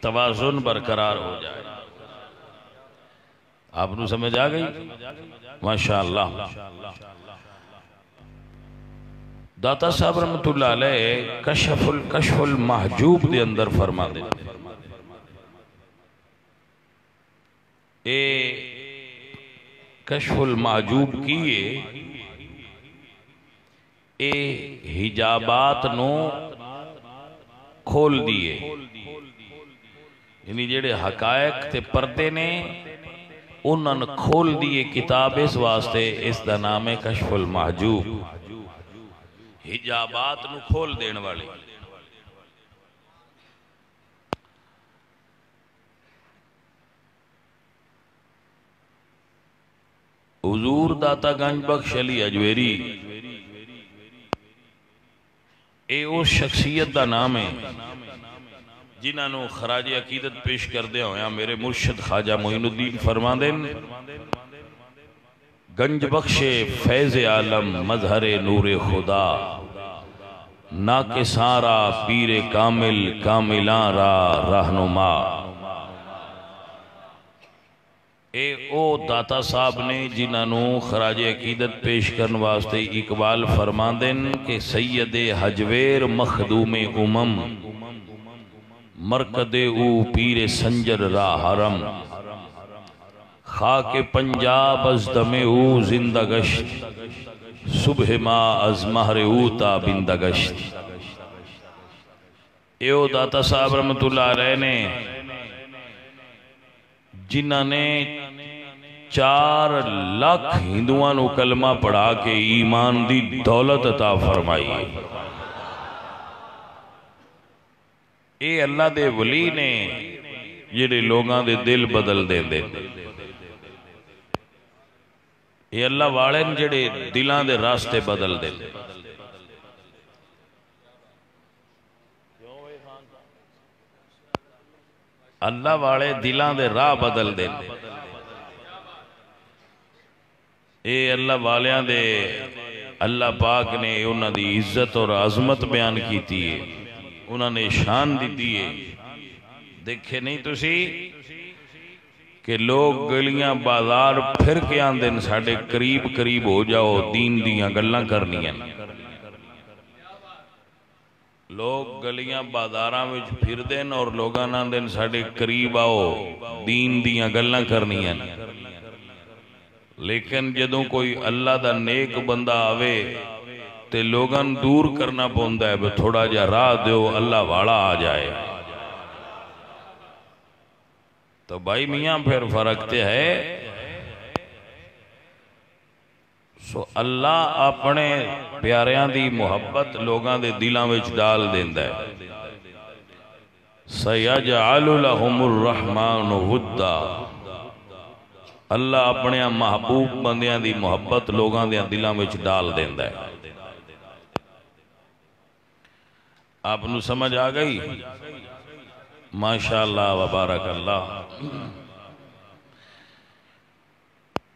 توازن برقرار ہو جائے. آپ نو سمجھ آ گئی؟ ماشاءاللہ. داتا صاحب رحمت اللہ علیہ کشف المحجوب دے اندر فرما دے اے کشف المحجوب کیے اے حجابات نو کھول دیے، یعنی جڑے حقائق تے پردے نے انہوں نے کھول دیے. کتاب اس واسطے اس دا نام ہے کشف المحجوب، حجابات نو کھول دین والی. حضور داتا گنج بخش علی اجویری اے اس شخصیت دا نام ہے جنہاں نو خراج عقیدت پیش کردے ہویا میرے مرشد خواجہ معین الدین فرماندن گنج بخش فیض عالم مظہر نور خدا ناکساں را پیر کامل کاملاں را رہنما. اے او داتا صاحب نے جنہاں نو خراج عقیدت پیش کرن واسطے اقبال فرماندن کہ سید حجویر مخدوم امم مرکد او پیر سنجر را حرم خاک پنجاب از دم او زندہ گشت صبح ما از مہر او تا بندہ گشت. ایو داتا صاحب رحمت اللہ علیہ نے جنہاں نے 4 لاکھ ہندوان و کلمہ پڑھا کے ایمان دی دولت عطا فرمائی. اے اللہ دے ولی نے جڑے لوگاں دے دل بدل دے دے. اے اللہ والے نے جڑے دلاں دے راستے بدل دے دے. اللہ والے دلاں دے راہ بدل دے. اے اللہ والیاں دے اللہ پاک نے انہاں دی عزت اور عظمت بیان کیتی ہے، انہاں نے شان دیتی ہے. دیکھے نہیں تسی کہ لوگ گلیاں بازار پھر کے آندن ساڑھے قریب قریب ہو جاؤ دین دیاں گلاں کرنی ہیں. لوگ گلیاں بازاراں وچ پھر دین اور لوگاں آندن ساڑھے قریب آؤ دین دیاں گلاں کرنی ہیں. لیکن جدوں کوئی اللہ دا نیک بندہ آوے تے لوگاں دور کرنا پوندا ہے تھوڑا جا راہ دیو اللہ والا آ جائے. تو بھائی میاں پھر فرق تے ہے. سو اللہ اپنے پیاریاں دی محبت لوگاں دے دلاں وچ ڈال دیندا ہے. سَيَجْعَلُ لَهُمُ الرَّحْمَنُ وُدًّا. اللہ اپنے محبوب بندیاں دی محبت لوگاں دے دلاں وچ ڈال دیندا ہے. آپ نو سمجھ آ گئی؟ ماشاءاللہ وبارک اللہ.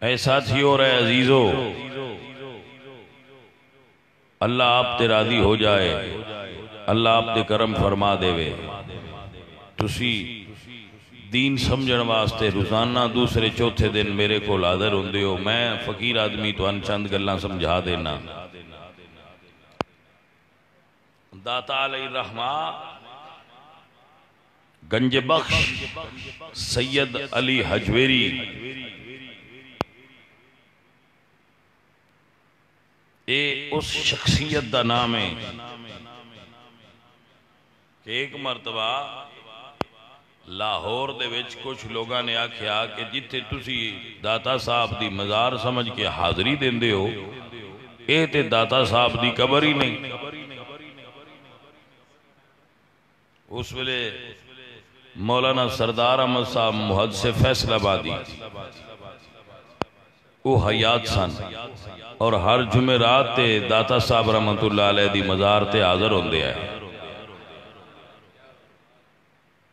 اے ساتھیو اور اے عزیزو، اللہ آپ تے راضی ہو جائے، اللہ آپ تے کرم فرما دے وے. تسی دین سمجھن واسطے روزانہ دوسرے چوتھے دن میرے کو حاضر ہوندے ہو. میں فقیر آدمی تو ان چند گلاں سمجھا دینا. داتا علیہ الرحمہ گنج بخش سید علی حجویری اے اس شخصیت دا نام ہے کہ ایک مرتبہ لاہور دے وچ کچھ لوگاں نے آکھیا کہ جتھے تسی داتا صاحب دی مزار سمجھ کے حاضری دیندے ہو اے تے داتا صاحب دی قبر ہی نہیں. اس ویلے مولانا سردار احمد صاحب محدث فیصل آبادی وہ حیات سن اور ہر جمعرات تے داتا صاحب رحمت اللہ علیہ دی مزار تے حاضر ہوندے آئے.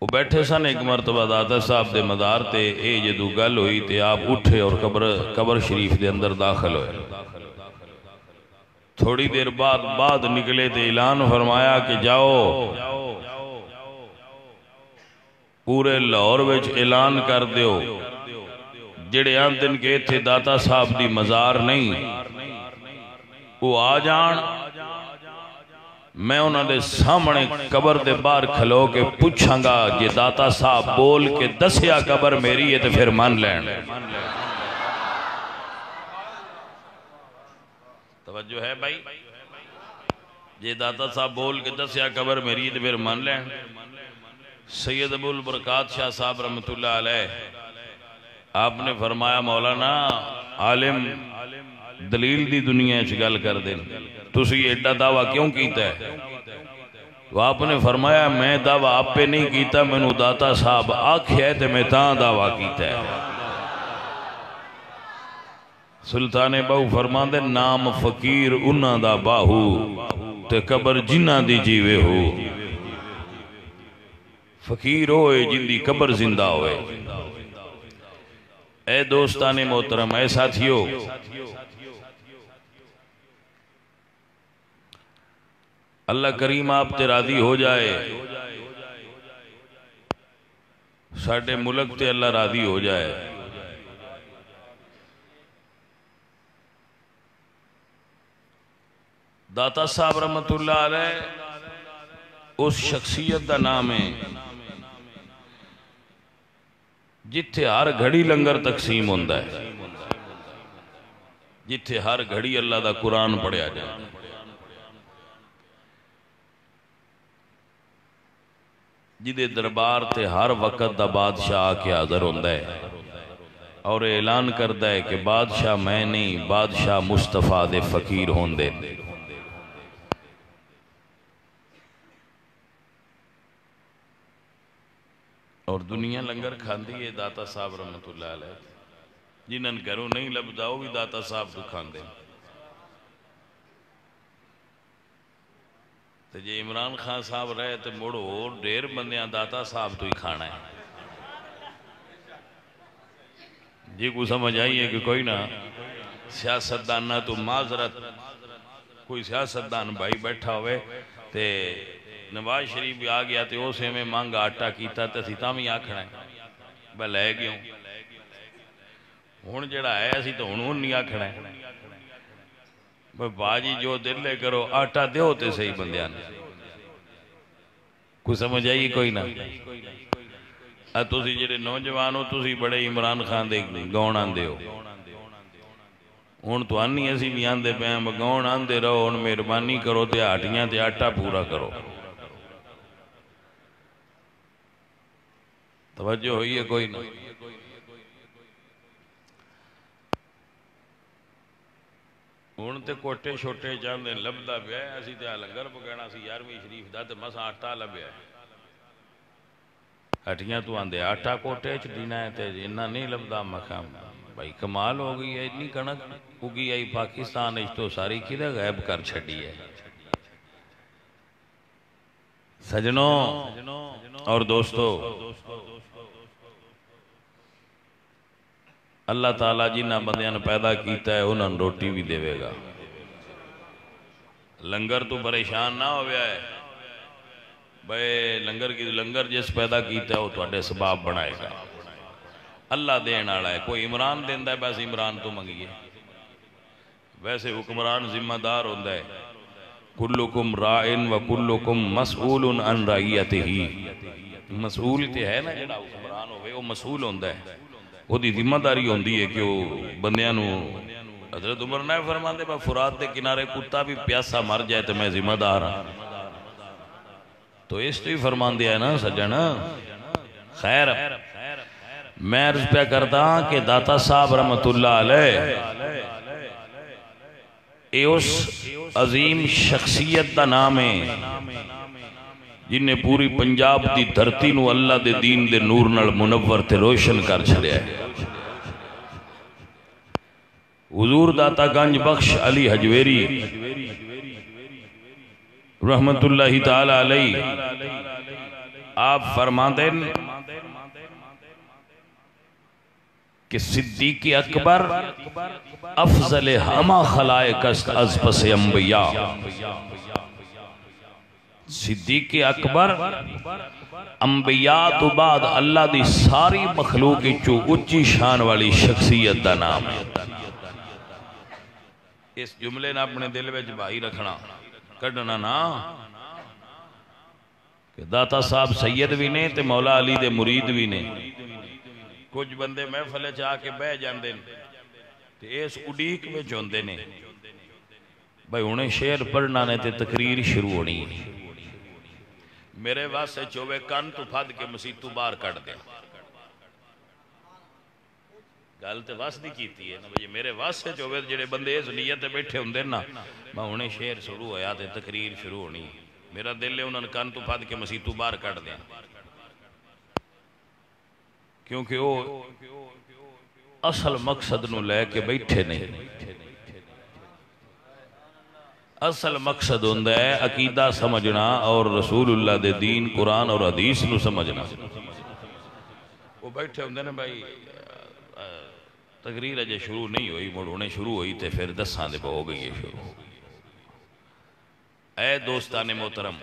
وہ بیٹھے سن ایک مرتبہ داتا صاحب دے مزار تے اے جدو گل ہوئی تے آپ اٹھے اور قبر شریف دے اندر داخل ہوئے. تھوڑی دیر بعد نکلے تے اعلان فرمایا کہ جاؤ پورے لاہور وچ اعلان کر دیو جڑے آندن کہ اتھے داتا صاحب دی مزار نہیں وہ آ جان، میں انہوں نے سامنے قبر دے باہر کھلو کے پوچھاں گا جے داتا صاحب بول کے دسیا قبر میری ہے تو پھر مان لین۔ توجہ ہے بھائی؟ جے داتا صاحب بول کے دسیا قبر میری ہے تو پھر مان لین۔ سید ابو البرکات شاہ صاحب رحمت اللہ علیہ آپ نے فرمایا مولانا عالم دلیل دی دنیا گل کر دیں تسی ایڈا دعویٰ کیوں کیتا ہے؟ وہ آپ نے فرمایا میں دعویٰ آپ پہ نہیں کیتا، میں نو داتا صاحب آکھیا ہے تے میں تاں دعویٰ کیتا ہے۔ سلطان باہو فرمان دے نام فقیر انہاں دا باہو تے قبر جنہ دی جیوے ہو۔ فقیر ہوئے جن دی قبر زندہ ہوئے۔ اے دوستان محترم، اے ساتھیو، اللہ کریم آپ تے راضی ہو جائے، ساڑھے ملک تے اللہ راضی ہو جائے۔ داتا صاحب رحمت اللہ علیہ اس شخصیت دا نام ہے جتھے ہر گھڑی لنگر تقسیم ہوندہ ہے، جتھے ہر گھڑی اللہ دا قرآن پڑھیا جائے، جدے دربار تے ہر وقت دا بادشاہ آکے حاضر ہوندہ ہے اور اعلان کردہ ہے کہ بادشاہ میں نہیں، بادشاہ مصطفیٰ دے فقیر ہوندے۔ اور دنیا لنگر کھاندی ہے داتا صاحب رحمت اللہ علیہ، جنہاں گھروں نہیں لبدا وہ بھی داتا صاحب تو کھاندے۔ تو جے عمران خان صاحب رہے تو موڑو اور ڈیر بندیاں داتا صاحب تو ہی کھانا ہے۔ جی کو سمجھ آئیے کہ کوئی نہ سیاستدان نہ تو معذرت کوئی سیاستدان بھائی بیٹھا ہوئے تے نواز شریف بھی آ گیا تے اسے میں مانگا آٹا کیتا تے سی تاں بھی آکھنا ہے بے لے گیوں ہون جڑا ہے اسی تو ہون نہیں آکھنا ہے باجی جو دل لے کرو آٹا دے ہوتے صحیح بندیاں کوئی سمجھ آئی کوئی نہ تسی جڑے نوجوانوں تسی بڑے عمران خان دے گون آندے ہو ہون تو آنی ایسی بھی آندے پہ ہیں گون آندے رہو ہون مہربانی کرو تے آٹیاں تے آٹا پورا کرو توجہ ہوئی ہے کوئی نہ ہون تے کوٹے چھوٹے چاندے لبدا پہ ہے اسی تے لنگر پکڑنا سی یارویں شریف دا تے مسا آٹا لبیا ہے ہٹیاں تو آندے آٹا کوٹے چ دینا ہے تے انہاں نہیں لبدا مقام بھائی کمال ہو گئی ہے اتنی کنک اگی آئی پاکستان اس تو ساری کدھے غائب کر چھڑی ہے سجنوں اور دوستو اللہ تعالیٰ جنہ بندیاں پیدا کیتا ہے انہوں روٹی بھی دے گا لنگر تو پریشان نہ ہو گیا ہے بھئی لنگر جس پیدا کیتا ہے وہ تو اڈے سباب بنائے گا اللہ دین آڑا ہے کوئی عمران دیندہ ہے بس عمران تو منگیے ویسے حکمران ذمہ دار ہوندہ ہے کلکم رائن و کلکم مسئول عن رعیتہی مسئول تے ہے نا جڑا حکمران ہوئے وہ مسئول ہوندہ ہے وہ دی ذمہ داری ہوندی ہے کہ وہ بندیاں نو حضرت عمر نے فرمان دے با فرات دے کنارے کتا بھی پیاسا مر جائے تو میں ذمہ دار ہوں تو اس تو ہی فرمان دیا ہے نا سجن خیر میں عرض پہ کرتا ہوں کہ داتا صاحب رحمت اللہ علیہ اے اس عظیم شخصیت دا نام ہے جن نے پوری پنجاب دی دھرتی نو اللہ دے دین دے نور نال منور تے روشن کر چھڑیا ہے حضور داتا گنج بخش علی حجویری رحمت اللہ تعالی علیہ آپ فرماتے ہیں کہ صدیق اکبر افضل ہما خلائق است از پس انبیاء صدیق اکبر انبیاء تو بعد اللہ دی ساری مخلوق چو اچھی شان والی شخصیت دا نام ہے۔ اس جملے نے اپنے دل میں بھائی رکھنا کڑنا نا کہ داتا صاحب سید بھی نے تے مولا علی دے مرید بھی نے۔ کچھ بندے محفل چاہ کے بہ جاندے تے اس اڈیک میں چوندے نے بھائی انہیں شعر پڑھنا نے تے تقریر شروع ہونی میرے واسے چوبے کان تو پھاد کے مسیح تو باہر کٹ دے گل تے واسطی کیتی ہے نا بھائی میرے واسے چوبے جڑے بندے اس نیت بیٹھے ہوندے نا میں انہیں شعر شروع ہویا تے تقریر شروع ہونی میرا دل ہے انہوں نے کان تو پھاد کے مسیح تو باہر کٹ دے کیونکہ وہ اصل مقصد نو لے کے بیٹھے نہیں اصل مقصد ہوندہ ہے عقیدہ سمجھنا اور رسول اللہ دے دین قرآن اور حدیث نو سمجھنا وہ بیٹھے ہوندے نا بھائی تقریر اجے شروع نہیں ہوئی مڑونے شروع ہوئی تے پھر دسان دے پہ ہو گئی ہے شروع اے دوستان محترم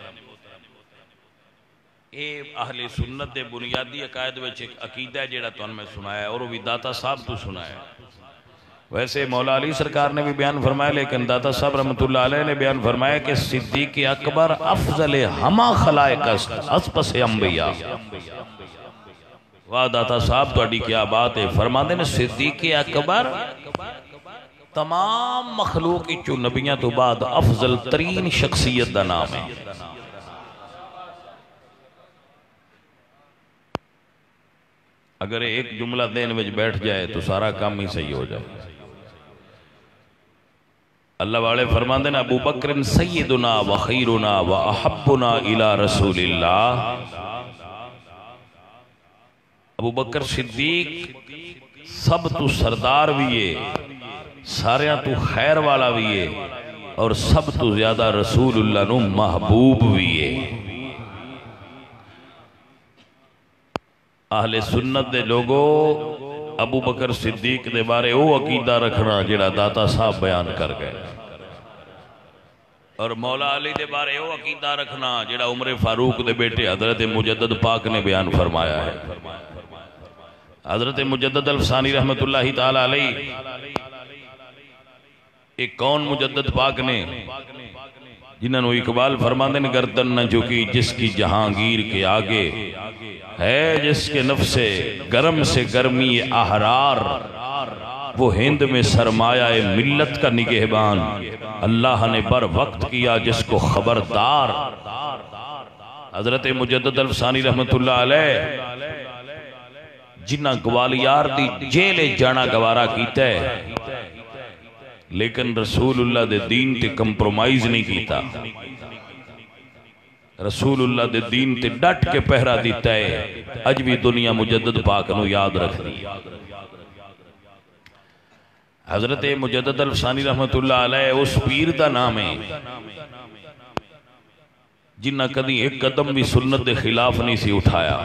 اے اہل سنت دے بنیادی عقائد وچ ایک عقیدہ جیڑا تو میں سنایا ہے اور وہ بھی داتا صاحب تو سنایا ہے ویسے مولا علی سرکار نے بھی بیان فرمایا لیکن داتا صاحب رحمت اللہ علیہ نے بیان فرمایا کہ صدیق اکبر افضل ہما خلائق اس پس انبیاء واہ داتا صاحب تو اڈی کیا بات ہے فرما دے صدیق اکبر تمام مخلوق چو نبیاں تو بعد افضل ترین شخصیت دا نام ہے اگر ایک جملہ دین وچ بیٹھ جائے تو سارا کام ہی صحیح ہو جائے اللہ والے فرمان دینا ابو بکر سیدنا و خیرنا و احبنا الى رسول اللہ ابو بکر صدیق سب تو سردار بھی ہے ساریاں تو خیر والا بھی ہے اور سب تو زیادہ رسول اللہ نو محبوب بھی ہے اہل سنت دے لوگوں ابو بکر صدیق دے بارے او عقیدہ رکھنا جڑا داتا صاحب بیان کر گئے اور مولا علی دے بارے او عقیدہ رکھنا جڑا عمر فاروق دے بیٹے حضرت مجدد پاک نے بیان فرمایا ہے حضرت مجدد الفسانی رحمت اللہ تعالی علیہ ایک کون مجدد پاک نے جنہوں نے اقبال فرماندے نے گردن نہ جھکی جس کی جہانگیر کے آگے ہے جس کے نفس گرم سے گرمی احرار وہ ہند میں سرمایہ ملت کا نگہبان اللہ نے بر وقت کیا جس کو خبردار حضرت مجدد الفسانی رحمت اللہ علیہ جنہ گوالیار دی جیلے جانا گوارا کیتا ہے لیکن رسول اللہ دے دین تے کمپرومائز نہیں کیتا رسول اللہ دے دین تے ڈٹ کے پہرا دیتا ہے اج بھی دنیا مجدد پاک نو یاد رکھ دی حضرت مجدد الفسانی رحمت اللہ علیہ اس پیر دا نام ہے جنہ کدی ایک قدم بھی سنت دے خلاف نہیں سی اٹھایا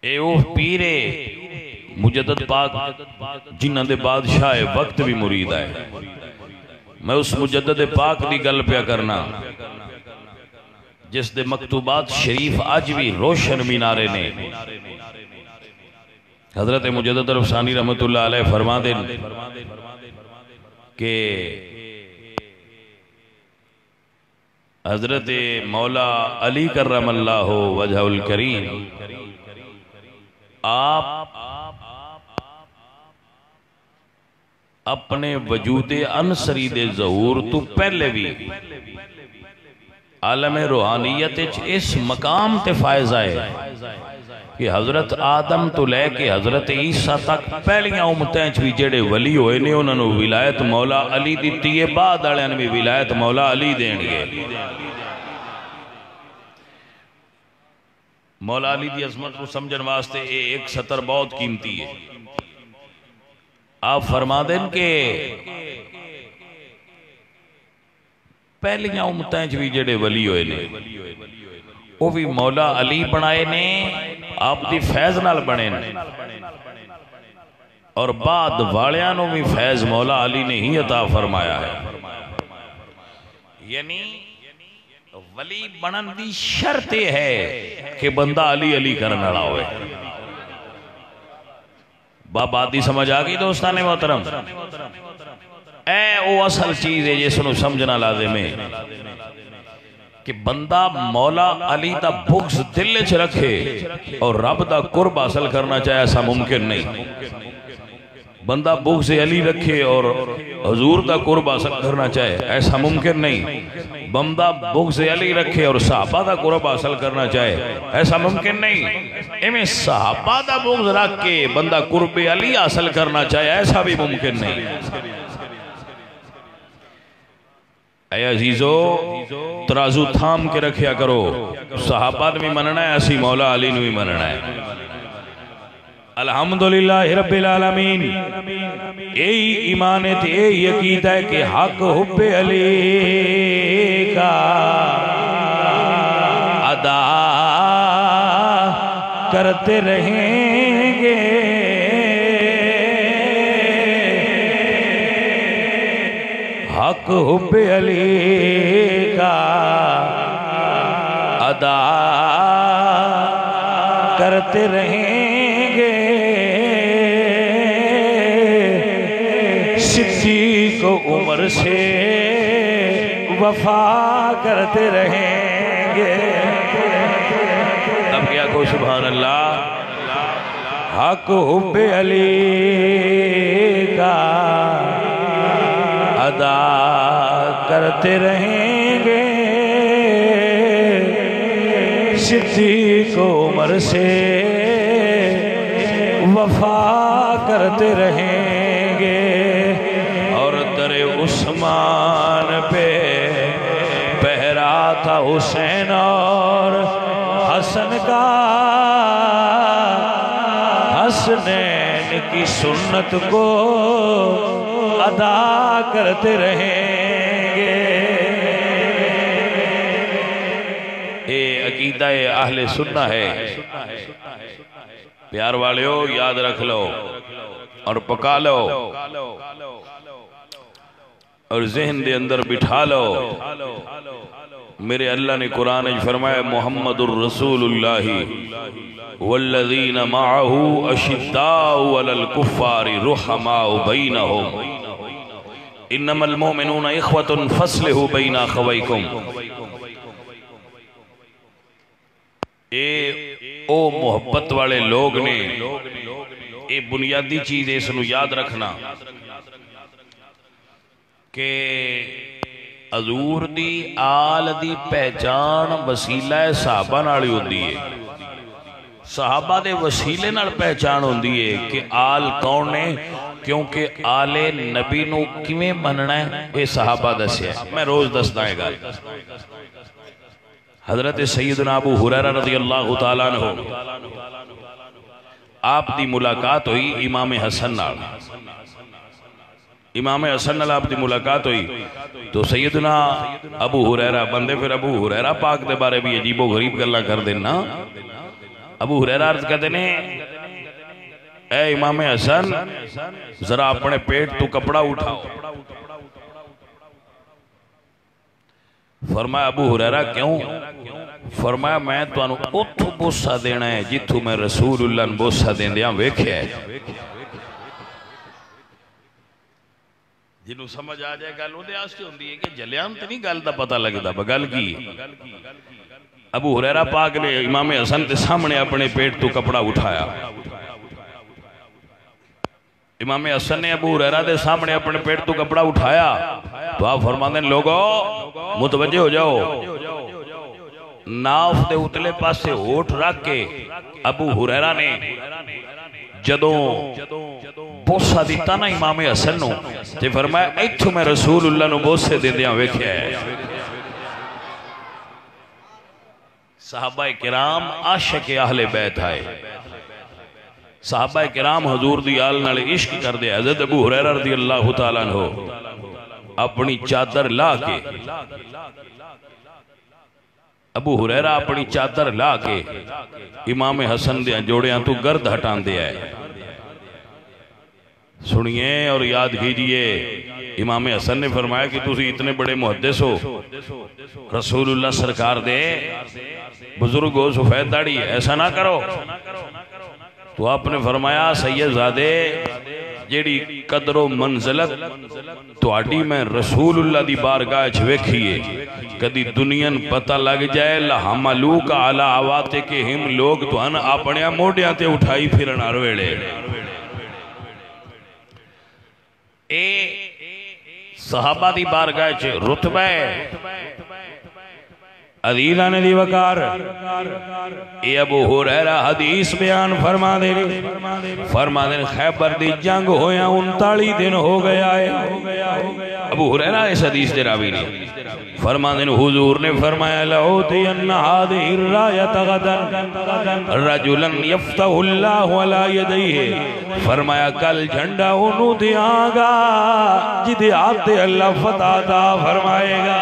اے او پیرے مجدد پاک جنہ دے بادشاہ وقت بھی مرید ہے میں اس مجدد پاک دی گل پیا کرنا جس دے مکتوبات شریف آج بھی روشن مینارے نے حضرت مجدد الفسانی رحمت اللہ علیہ فرما دیں کہ حضرت مولا علی کرم اللہ وجہ الکریم آپ اپنے وجود انصری دے ظہور تو پہلے بھی عالم روحانیت اس مقام تے فائز آئے کہ حضرت آدم تو لے کے حضرت عیسیٰ تک پہلیاں امتیں بھی جڑے ولی ہوئے نے انہوں نے ولایت مولا علی دیتی ہے بعد آلیاں نے بھی ولایت مولا علی دین گے مولا علی دی عظمت کو سمجھن واسطے ایک سطر بہت قیمتی ہے آپ فرما دیں کہ پہلیاں امتیں بھی جڑے ولی ہوئے نے وہ بھی مولا علی بنائے نے آپ دی فیض نال بنے نے اور بعد والیاں نو بھی فیض مولا علی نے ہی عطا فرمایا ہے یعنی ولی بنن دی شرط ہے کہ بندہ علی علی کرنا رہا ہوئے. بات دی سمجھ آگئی دوستان محترم؟ اے او اصل چیز ہے جس نو سمجھنا لازم ہے کہ بندہ مولا علی دا بغض دل وچ رکھے اور رب دا قرب حاصل کرنا چاہے، ایسا ممکن نہیں. بندہ بغض علی رکھے اور حضور دا قرب حاصل کرنا چاہے، ایسا ممکن نہیں. بندہ بغض علی رکھے اور صحابہ دا قرب حاصل کرنا چاہے، ایسا ممکن نہیں. ایمیں صحابہ دا بغض رکھ کے بندہ قرب علی حاصل کرنا چاہے، ایسا بھی ممکن نہیں. اے عزیزو ترازو تھام کے رکھیا کرو، صحابہ نے بھی مننا ہے، اسی مولا علی نے بھی مننا ہے. الحمدللہ رب العالمین. یہی ایمانت یہی عقیدہ ہے کہ حق حب علی کا ادا کرتے رہیں گے. حق حب علی کا ادا کرتے رہیں گے. صدیق عمر سے وفا کرتے رہیں گے. اب کیا کو سبحان اللہ. حق حب علی کا ادا کرتے رہیں گے. صدیق عمر سے وفا کرتے رہیں گے. اور در عثمان پہ پہرا تھا حسین اور حسن کا. حسنین کی سنت کو ادا کرتے رہیں گے. اے عقیدہ اہل سنہ ہے. پیار والیو یاد رکھ لو اور پکا لو اور ذہن دے اندر بٹھا لو. میرے اللہ نے قرآن فرمایا محمد الرسول اللہ والذین معہو اشداء علی الکفار رحماء بینہم انما المؤمنون اخوۃ فاصلحوا بین اخویکم. او محبت والے لوگ نے اے بنیادی چیز اس نو یاد رکھنا کہ حضور دی آل دی پہچان وسیلہ صحابہ نالی ہوندی ہے. صحابہ دے وسیلے نال پہچان ہوندی ہے کہ آل کون نے، کیونکہ آل نبی نو کیویں مننا ہے اے صحابہ دسیا. میں روز دستا ہے گا. حضرت سیدنا ابو ہریرہ رضی اللہ تعالیٰ عنہ آپ دی ملاقات ہوئی امام حسن نال. امام حسن نال آپ دی ملاقات ہوئی تو سیدنا ابو ہریرہ بندے پھر ابو ہریرہ پاک دے بارے بھی عجیب و غریب گلا کر دینا. ابو ہریرہ عرض کہتے ہیں اے امام حسن ذرا اپنے پیٹ تو کپڑا اٹھاؤ. فرمایا ابو ہریرہ کیوں؟ فرمایا میں تو انہوں اتھو بوسہ دینا ہے جتھو میں رسول اللہ نے بوسہ دین دیاں ویکھے ہے. جنہوں سمجھ آ جائے گل دے آستے ہوں دی ہے کہ جلیان تے نہیں گل دا پتہ لگتا بگل کی. ابو ہریرہ پاک نے امام حسن کے سامنے اپنے پیٹ تو کپڑا اٹھایا. امام حسن نے ابو ہریرہ دے سامنے اپنے پیٹ تو کپڑا اٹھایا تو آپ فرماندے ہیں لوگو متوجہ ہو جاؤ. ناف دے اتلے پاس سے ہوٹ رکھ کے ابو ہریرہ نے جدوں بوسہ دیتا نا امام حسن نو تے فرمایا ایتھو میں رسول اللہ نو بوسے دے دیاں ویکھیا ہے. صحابہ کرام عاشق اہل بیت آئے. صحابہ کرام حضور دی آل نال عشق کر دے. حضرت ابو ہریرہ رضی اللہ تعالیٰ عنہ اپنی چادر لا کے ابو ہریرہ اپنی چادر لا کے امام حسن دے جوڑیاں تو گرد ہٹان دے آئے. سنیے اور یاد کیجئے، امام حسن نے فرمایا کہ تسی اتنے بڑے محدث ہو، رسول اللہ سرکار دے بزرگ ہو، سفید داڑھی، ایسا نہ کرو۔ تو آپ نے فرمایا سید زادے جیڑی قدر و منزلت تواڈی میں رسول اللہ دی بارگاہ وچ ویکھیے، کدی دنیا پتہ لگ جائے لحملوک علی عواتقہم، لوگ تو ان اپنے موڈیاں تے اٹھائی پھرن ہر ویلے۔ اے صحابہ دی بارگاہ وچ رتبہ ہے، عزیزان دی وقار۔ اے ابو ہریرہ حدیث بیان فرما دے خیبر دی جنگ ہویا 39 دن ہو گیا ہے۔ ابو ہریرہ اس حدیث دے راوی نے فرما دے حضور نے فرمایا لَعُوتِيَنَّ هَذِهِ الرَّایَةَ غَدًا رَجُلًا يَفْتَحُ اللَّهُ عَلَىٰ يَدَيْهِ، فرمایا کل جھنڈا انہوں دیاں گا جدے آتے اللہ فتح عطا فرمائے گا۔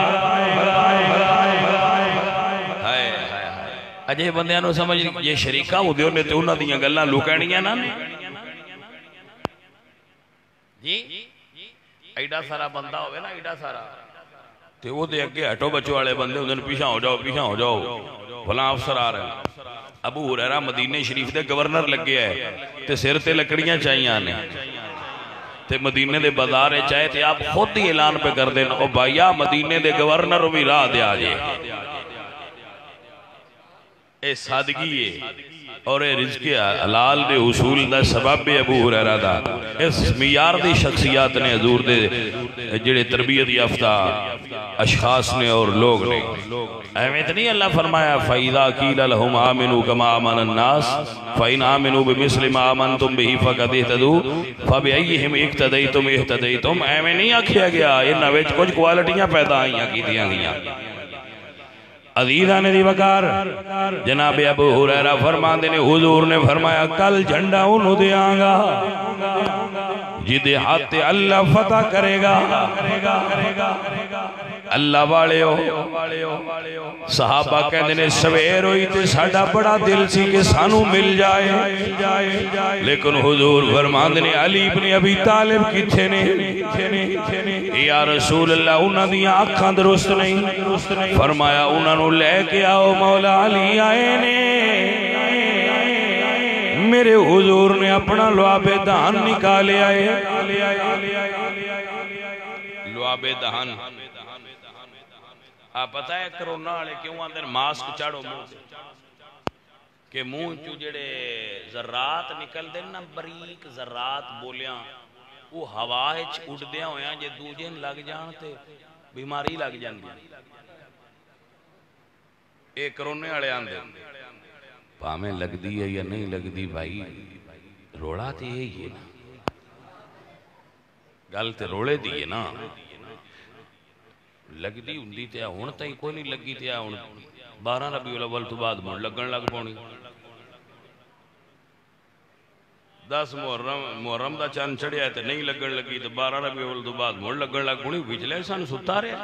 اجے بندیاں نو سمجھ یہ شریکہ ہو دیو نے تو انہاں دیاں گلاں لکانیاں نا جی ایڈا سارا بندہ ہوئے نا، ایڈا سارا تے وہ دے اگے ہٹو بچو والے بندے انہوں نے پیچھا ہو جاؤ فلاں افسر آ رہے ہیں۔ ابو ہریرہ مدینہ شریف دے گورنر لگے ہے تے سر تے لکڑیاں چاہیے آنے تے مدینہ دے بازار چاہے تے آپ خود ہی اعلان پہ کر دیں او بھائیا مدینہ دے گورنر بھی راہ دے آجے۔ اے سادگی ہے اور اے رزق حلال دے حصول دا سبب ابو ہریرہ دا، اس معیار دی شخصیات نے حضور دے جڑے تربیت یافتہ اشخاص نے اور لوگ نے۔ احمد نہیں اللہ فرمایا فَإِذَا قِيلَ لَهُمْ آمِنُوا كَمَا آمَنَ النَّاسِ فَإِنْ آمِنُوا بِمِثْلِ مَا آمَنْتُمْ بِهِ فَقَدْ اهْتَدُوا فَبِأَيِّهِمْ اقْتَدَيْتُمْ اهْتَدَيْتُمْ۔ ایویں نہیں آکھیا گیا، انہاں وچ کچھ کوالٹیاں پیدا آئیاں کیتیاں گئیاں۔ عزیزان دی وقار جناب ابو ہریرہ فرماندے نے حضور نے فرمایا کل جھنڈا انہوں دیاں گا جدے ہاتھ اللہ فتح کرے گا۔ اللہ والے ہو صحابہ کہنے نے سویر ہوئی تے ساڑھا بڑا دل سی کہ سانو مل جائے، لیکن حضور فرماندے نے علی بن ابی طالب کتھے نے؟ یا رسول اللہ انہاں دیاں آنکھاں درست نہیں، فرمایا انہاں نو لے کے آؤ، مولا علی آئے نے۔ میرے حضور نے اپنا لعاب دہن نکالے آئے، لعاب دہن آپ پتہ ہے کرونا والے کیوں اندر ماسک چاڑو منہ کہ منہ چو جڑے ذرات نکل دیں نا، بریک ذرات بولیاں وہ ہواہ اڑ دیاں ہویاں جے دوجین لگ جان تے بیماری لگ جان دی۔ ایک کرونے والے آندے پامیں لگ دی ہے یا نہیں لگ دی بھائی، روڑا تے یہی ہے نا، گل تے روڑے دی ہے نا، لگ دی ہندی تے ہون تائی کوئی نہیں لگی تے ہون 12 ربیع الاول تو بعد مون لگن لگ پونی، 10 محرم دا چاند چڑھیا ہے تے نہیں لگن لگی تے 12 ربیع الاول تو بعد مون لگن لگ پونی، بچلے سان ستا رہے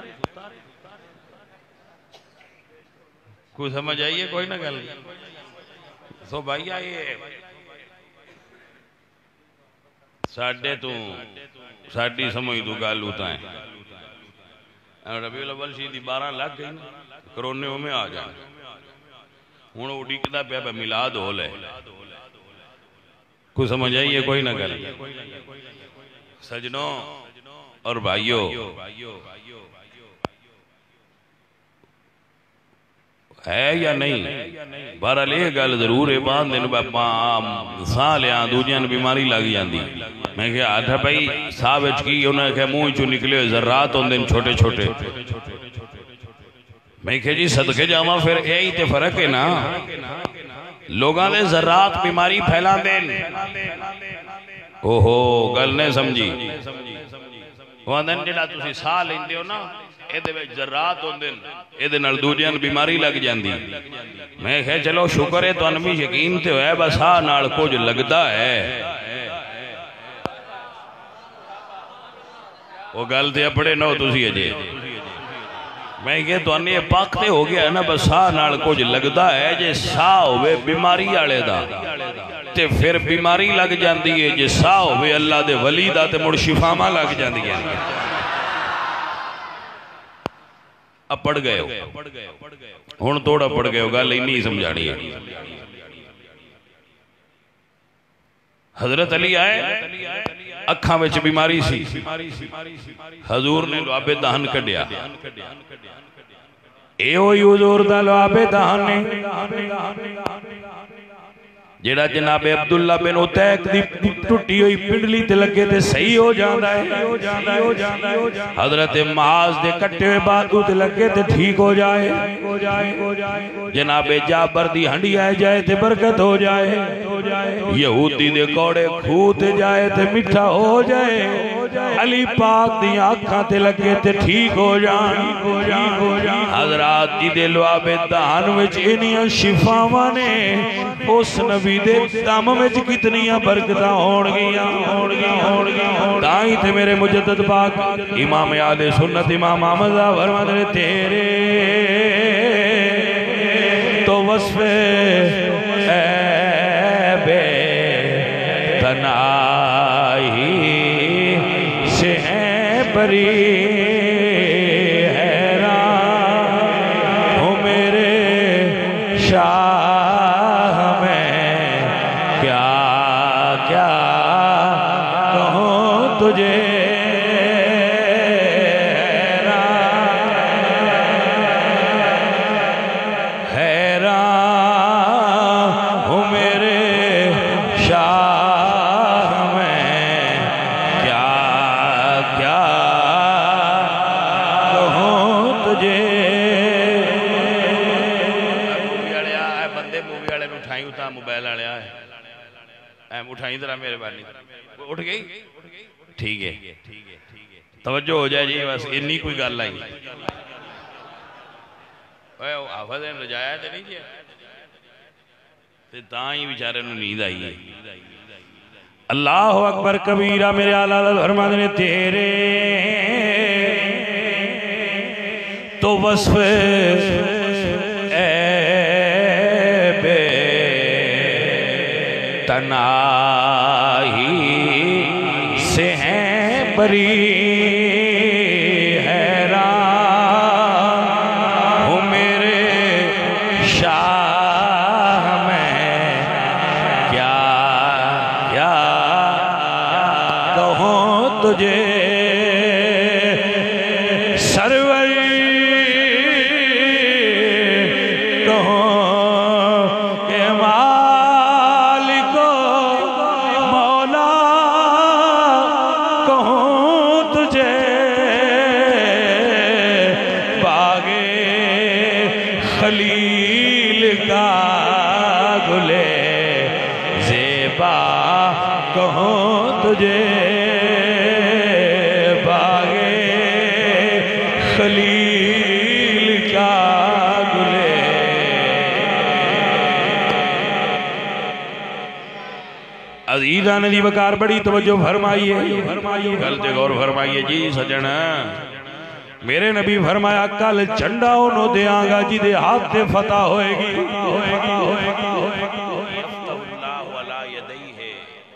کوئی سمجھ آئیے کوئی نہ گل سو بھائی آئیے ساڑھے تو ساڑھی سمجھ تو گالو تائیں ربیع الاول شیدی 12 لگ گئی کرونے میں آ جائیں ہون وہ ڈیکتا پہ میلاد ہو لے کوئی سمجھ آئیے کوئی نہ گل سجنوں اور بھائیوں ہے یا نہیں بارہ لے گل ضرور ہے باندھن ساں لیاں دوجیاں بیماری لگ جاندی میں کہا آٹھا بھائی ساوچ کی انہیں کہا منہ چو نکلے ذرات ہوں دن چھوٹے چھوٹے میں کہا جی صدقے جاما پھر یہی تے فرق ہے نا لوگاں دے ذرات بیماری پھیلا دین اوہو گل نہیں سمجھی وہاں دن جڑا تسی ساہ لیندے ہو نا ایدے میں ذرات ہوں دن ایدے نال دوجیاں بیماری لگ جاندی میں کہا چلو شکر ہے تو انمی یقین تے ہوئے بس ہاں نال کچھ لگتا ہے وہ گل تے اپڑے نو تسی اجے میں کہ تو انہیں پاکتے ہو گیا ہے نا بس ساہ نال کچھ لگتا ہے جے ساہ ہوئے بیماری آلے دا تے پھر بیماری لگ جاندی ہے جے ساہ ہوئے اللہ دے ولی دا تے مڑ شفامہ لگ جاندی ہے اب پڑھ گئے ہو ہن توڑا پڑھ گئے ہو گا نہیں سمجھانی ہے حضرت علی آئے اکھاں وچ بیماری سی حضور نے لعاب دہن کڈیا اے ہوئی حضور دا لعاب دہن نے جیڑا جناب عبداللہ بن عتیق دی ٹوٹی ہوئی پنڈلی تے لگے تے صحیح ہو جاندہ ہے حضرت معاذ دے کٹے ہوئے باتوں تے لگے تے ٹھیک ہو جائے جناب جابر دی ہنڈی آئے جائے تے برکت ہو جائے یہودی دے کوڑے کھوتے جائے تے مٹھا ہو جائے علی پاک دی آنکھاں تے لگے تے ٹھیک ہو جائے حضرات جی دے لعاب دہن وچ انیاں شفاواں نے اس نبی دے دم میں کتنیاں برکتاں ہون گیاں تائیں تھے میرے مجدد پاک امام اہل سنت امام احمد فرماتے ہیں تیرے تو وصف عیب تنائی سے ہیں بری حیران ہوں میرے شاہ تجھے حیران ہوں میرے شاہ میں کیا کیا کہوں تجھے بندے مووی والے میں اٹھائیں ہوتا موبائل والے آئے اٹھائیں ذرا میرے بارے اٹھ گئی ٹھیک ہے توجہ ہو جائے جی بس انی کوئی گل آئی حافظ رجایا تے نہیں جی تائیں بیچارے نو نیند آئی ہے اللہ اکبر کبیرہ میرے آلہ فرماتے ہیں تیرے تو وصف عیب تنائی سے ہیں بری حیران ہوں میرے شاہ میں کیا کیا کہوں تجھے سرور کہوں کہ مالک مولا کہوں تجھے باغ خلیل کا گلے زیبا کہوں تجھے باغ خلیل کا گلے عزیزان دی وقار بڑی توجہ فرمائیے کل تے غور فرمائیے جی سجن میرے نبی فرمایا کل جھنڈا انہوں دے آنگا جی دے ہاتھ تے فتح ہوئے گی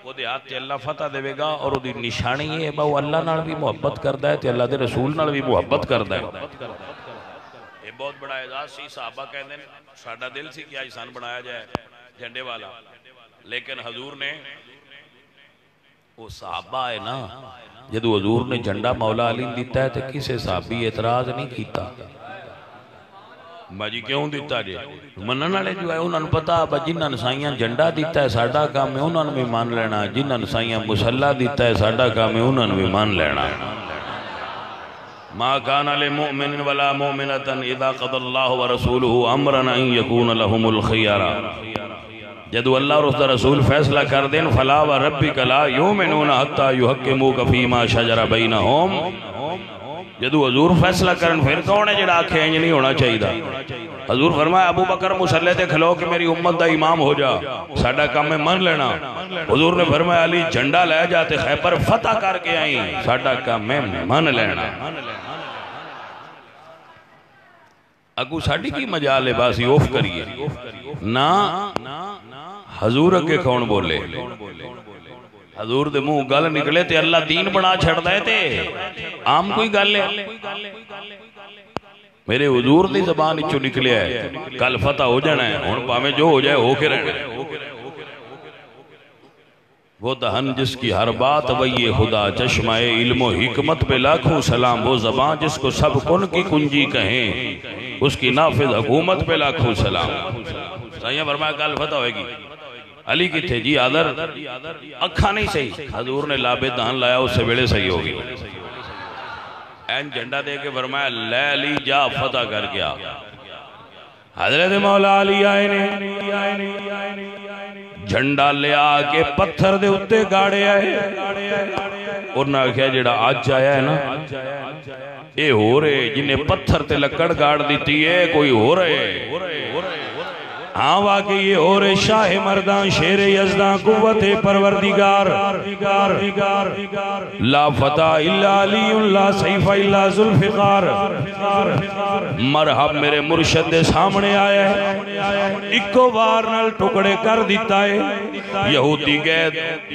وہ دے ہاتھ تے اللہ فتح دے گا اور وہ دی نشانی ہے وہ اللہ نال بھی محبت کردہ ہے تے اللہ دے رسول نال بھی محبت کردہ ہے یہ بہت بڑا اعزاز سی صحابہ کہنے ساڑھا دل سی کیا انسان بنایا جائے جھنڈے والا لیکن حضور نے وہ صحابہ ہے نا جدو حضور نے جھنڈا مولا علی دیتا ہے تو کسے صحابی اعتراض نہیں کیتا باجی کیوں دیتا جے منن والے جو ہے انہوں نے پتا جنہاں نسائیاں جھنڈا دیتا ہے ساڑھا کام ہے انہوں نے بھی مان لینا جنہاں نسائیاں مسلح دیتا ہے ساڑھا کام ہے انہوں نے بھی مان لینا ما کان للمؤمن ولا مؤمنۃ اذا قضى الله ورسوله امرا ان يكون لهم الخيار جدو اللہ اور اس دا رسول فیصلہ کر دیں فلا وربک لا یؤمنون حتی یحکموک فیما شجر بینہم جدو حضور فیصلہ کرن پھر کون ہے جڑا آنکھیں انج نہیں ہونا چاہیے حضور فرمایا ابو بکر مسلح تے کھلو کہ میری امت دا امام ہو جا ساڑھا کام میں من لینا حضور نے فرمایا علی جھنڈا لے جاتے خیبر فتح کر کے آئیں ساڑھا کام میں من لینا اگو ساڑی کی مجال ہے باسی اوف کریے نا حضور اگے کون بولے حضور دے منہ گل نکلے تے اللہ دین بنا چھڑ دے تے عام کوئی گل ہے میرے حضور دی زبان اچھو نکلے ہے کل فتح ہو جانا ہے ہون پاہمیں جو ہو جائے ہو کے رہنا ہے وہ دہن جس کی ہر بات وہی خدا چشمہ علم و حکمت پہ لاکھوں سلام وہ زبان جس کو سب کن کی کنجی کہیں اس کی نافذ حکومت پہ لاکھوں سلام سائیہ فرمایا کل فتح ہوئے گی علی کی تھے جی آدھر اکھا نہیں صحیح حضور نے لابے دہن لایا اس سے بیڑے صحیح ہوگی این جھنڈا دے کے فرمایا لے علی جا فتح کر گیا حضرت مولا علی آئے نے جھنڈا لے آکے پتھر دے اتے گاڑے آئے اور نہ کیا جڑا آج آیا ہے نا اے ہو رہے جنہیں پتھر تے لکڑ گاڑ دیتی ہے کوئی ہو رہے ہاں واقعی یہ ہو رہے شاہ مردان شیر یزدان قوت پروردگار لا فتح الا علی لا سیف الا ذوالفقار مرحب میرے مرشد دے سامنے آیا ہے اکو بار نال ٹکڑے کر دیتا ہے یہودی گئے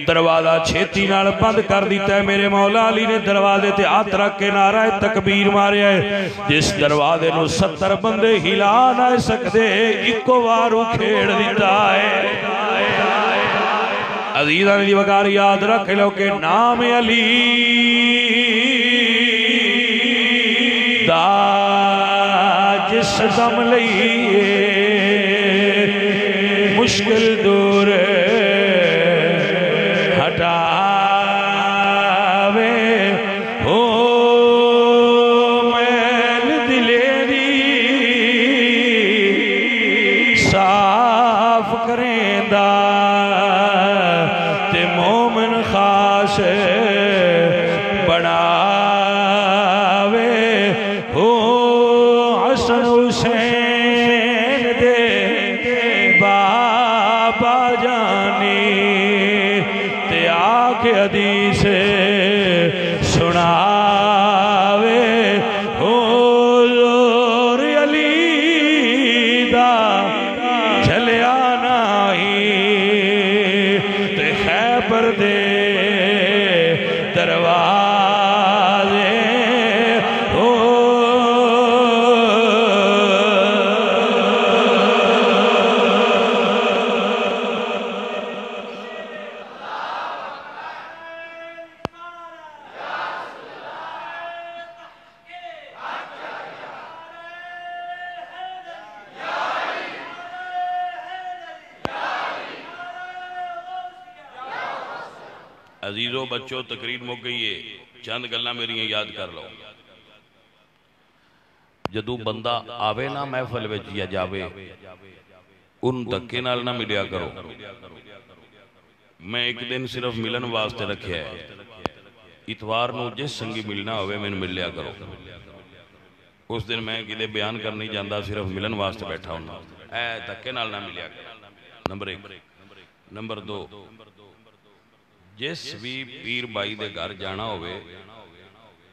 دروازہ چھیتی نال بند کر دیتا ہے میرے مولا علی نے دروازے تے ہاتھ رکھ کے نعرہ تکبیر مارے ہے جس دروازے نو 70 بندے ہلا نہ سکتے اکو بار کھیڑ دیتا ہے عزیزان دی وقار یاد رکھ لو کہ نام علی دا جس دم لئیے مشکل دور ہٹاوے ہو میل دلیری صاف کریں دا تے مومن خاص بناوے ہو حسن حسین دے بابا جانی تے آکے حدیث سناوے ہو زور علی دا جھلیا نائی تے خیبر دے دروازے ہو عزیزو بچوں تقریر مک گئی ہے چند گلہ میری یاد کر لو جدو بندہ آوے نا محفل وچ یا جاوے ان دکے نال نہ ملیا کرو میں ایک دن صرف ملن واسطے رکھے ہے اتوار نو جس سنگی ملنا ہوئے میں مل لیا کرو اس دن میں کدے بیان کرنی جاندہ صرف ملن واسطے بیٹھا ہوں اے دکے نال نہ ملیا کرو نمبر 1 نمبر 2 جس بھی پیر بائی دے گھر جانا ہوئے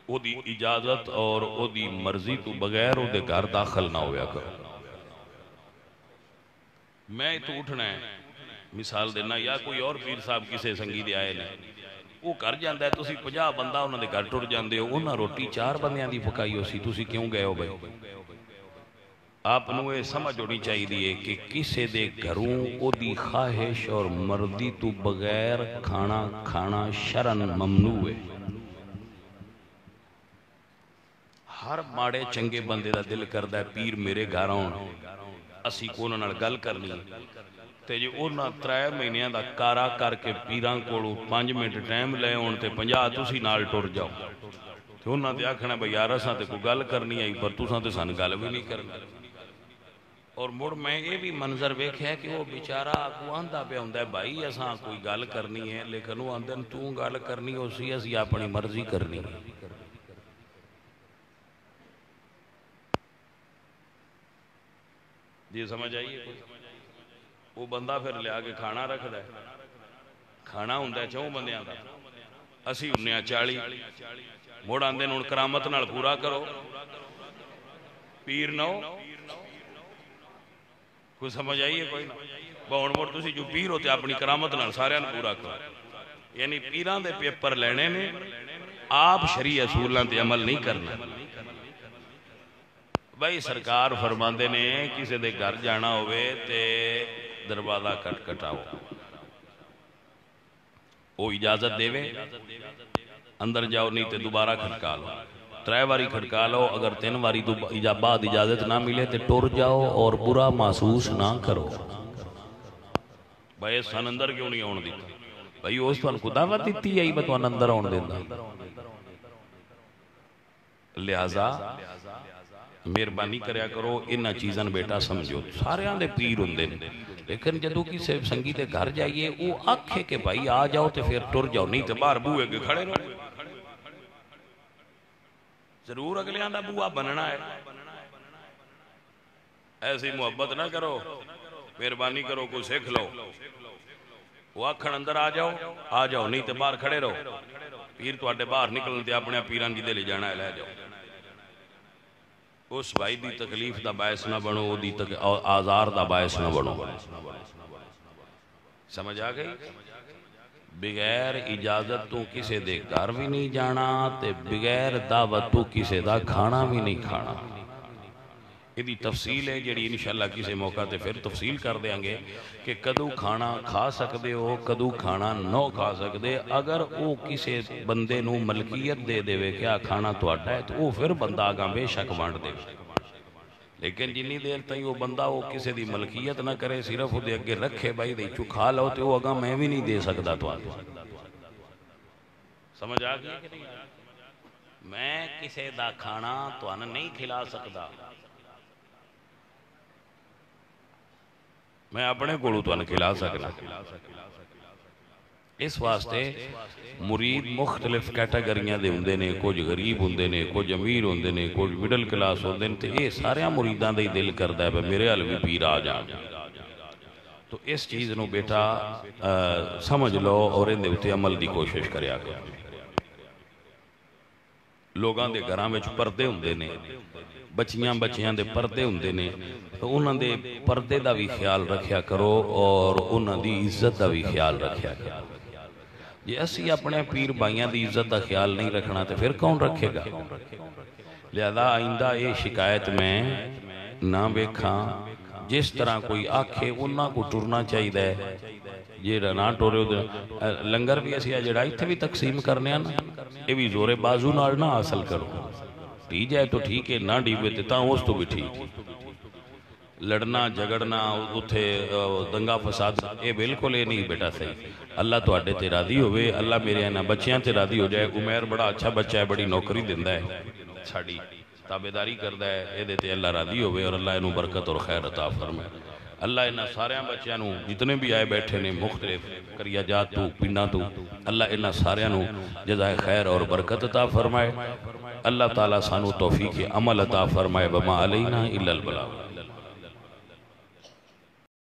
او دی اجازت اور او دی مرضی تو بغیر او دے گھر داخل نہ ہویا کرو میں تو اٹھنا ہے مثال دینا یا کوئی اور پیر صاحب کسے سنگی دے آئے نہیں وہ کر جاندہ ہے تُسی 50 بندہ انہوں نے گھر ٹوڑ جاندے ہو انہوں روٹی 4 بندیاں دی پکائی ہو سی تُسی کیوں گئے ہو بھائی آپ نوے سمجھ ہونی چاہیے دیئے کہ کسے دے گھروں او دی خواہش اور مردی تو بغیر کھانا شرن ممنوع ہے ہر ماڑے چنگے بندے دا دل کردہ ہے پیر میرے گھراں اسی کونہ نال گل کرنی تے جو انہاں 3 مہینیاں دا کارا کر کے پیران کوڑو 5 منٹ ٹائم لے ہون تے 50 تُسی نال ٹور جاؤ تے انہاں تے آکھنا بھئی یارہ ساں تے کوئی گل کرنی آئی پر تُساں تے سان گل بھی نہیں کرنی اور مڑ میں یہ بھی منظر ویکھے ہے کہ وہ بیچارہ کو آندہ پہ ہوندہ ہے بھائی اساں کوئی گل کرنی ہے لیکن وہ آندن تو گل کرنی ہو سی اسی اپنی مرضی کرنی ہے جی سمجھ آئیے وہ بندہ پھر لے آگے کھانا رکھ دے کھانا ہوندہ ہے 4 بندیاں دا اسی انہیں 40 موڑ آندے ان کرامت نال پورا کرو پیر نہ ہو کوئی سمجھ آئیے کوئی نہ بہن موڑ تسی جو پیر ہوتے اپنی کرامت نال سارے پورا کرو یعنی پیران دے پیپر لینے نے آپ شریع اصولاں تے عمل نہیں کرنا بھائی سرکار فرماندے نے کسی دے گھر جانا ہوئے تے دروازہ کٹ کٹاؤ وہ اجازت دے وے اندر جاؤ نہیں تے دوبارہ کھٹکا لو 3 باری کھٹکا لو اگر 3 باری بعد اجازت نہ ملے تے ٹر جاؤ اور برا محسوس نہ کرو بھائی سن اندر کیوں نہیں آن دیتا بھائی اس تو کو دعوت دیتی ہے میں اندر آن دینا لہذا مہربانی کریا کرو انہاں چیزاں بیٹا سمجھو سارے آن دے پیر ہوندے نے لیکن جدو کسی سنگی دے گھر جائیے وہ آکھے کہ بھائی آ جاؤ تے پھر ٹر جاؤ نہیں تے باہر بوئے کے کھڑے رہو ضرور اگلے آندہ بوہ بننا ہے ایسی محبت نہ کرو مہربانی کرو کوئی سیکھ لو وہ آکھن اندر آ جاؤ نہیں تے باہر کھڑے رہو پیر تو آٹے باہر نکلن تے اپنے پیران کی دے لے جانا ہے لے جاؤ اس بھائی دی تکلیف دا باعث نہ بنو دی آزار دا باعث نہ بنو سمجھ آ گئی بغیر اجازت تو کسے دے گھر بھی نہیں جانا تے بغیر دعوت تو کسے دا کھانا بھی نہیں کھانا یہ دی تفصیل ہے جڑی انشاءاللہ کسے موقع تے پھر تفصیل کر دیں گے کہ کدو کھانا کھا سکدے ہو کدو کھانا نو کھا سکدے اگر وہ کسے بندے نو ملکیت دے دے وے کیا کھانا تو اٹھا ہے تو وہ پھر بندہ آگاں بے شک بانٹ دے لیکن جنی دیر تائیں وہ بندہ وہ کسے دی ملکیت نہ کرے صرف وہ دے اگے رکھے بھائی دے چو کھا لو تو وہ آگاں میں بھی نہیں دے سکتا تو آگے سمجھ آگئی کہ نہیں میں کسے دا کھانا تو آنا نہیں کھلا سکتا میں اپنے گوڑو تو کھلا سکنا اس واسطے مرید مختلف کیٹاگریاں دے ہوندے نے کچھ غریب ہوندے نے کچھ امیر ہوندے نے کچھ مڈل کلاس ہوندے نے تو یہ سارے مریداں دے دل کردا ہے میرے حل بھی پیر آ جان تو اس چیز نو بیٹا سمجھ لو اور ان دے اتے عمل دی کوشش کریا کرو لوگاں دے گھراں وچ پردے ہوندے نے بچیاں دے پردے ہوندے نے تو انہاں دے پردے دا بھی خیال رکھیا کرو اور انہاں دی عزت دا بھی خیال رکھیا کرو یہ اسی اپنے پیر بھائیاں دی عزت دا خیال نہیں رکھنا تو پھر کون رکھے گا لہذا آئندہ یہ شکایت میں نہ بیکھاں جس طرح کوئی آکھے انہاں کو ٹرنا چاہی دے یہ نہ ٹورے ہو لنگر بھی اسی جڑائی تھے بھی تقسیم کرنے آنا یہ بھی زور بازو نال نہ حاصل کرو ٹی جائے تو ٹھیک ہے نہ ڈیبے تے تاں اس تو بھی ٹھیک لڑنا جگڑنا اتھے دنگا فساد اے بالکل اے نہیں بیٹا صحیح اللہ تو آڈے تے راضی ہوئے اللہ میرے آنا بچیاں تے راضی ہو جائے عمیر بڑا اچھا بچہ ہے بڑی نوکری دیندہ ہے چھاڑی تابداری کردہ ہے اے دیتے اللہ راضی ہوئے اور اللہ انہوں برکت اور خیر عطا فرمائے اللہ انہاں سارے بچیاں جتنے بھی آئے بیٹھے نے مختلف کریا جات تو پنڈا تو اللہ انہاں سارے جزائے خیر اور برکت عطا فرمائے اللہ تعالیٰ سانو توفیق عمل عطا فرمائے بما علینا الا البلاغ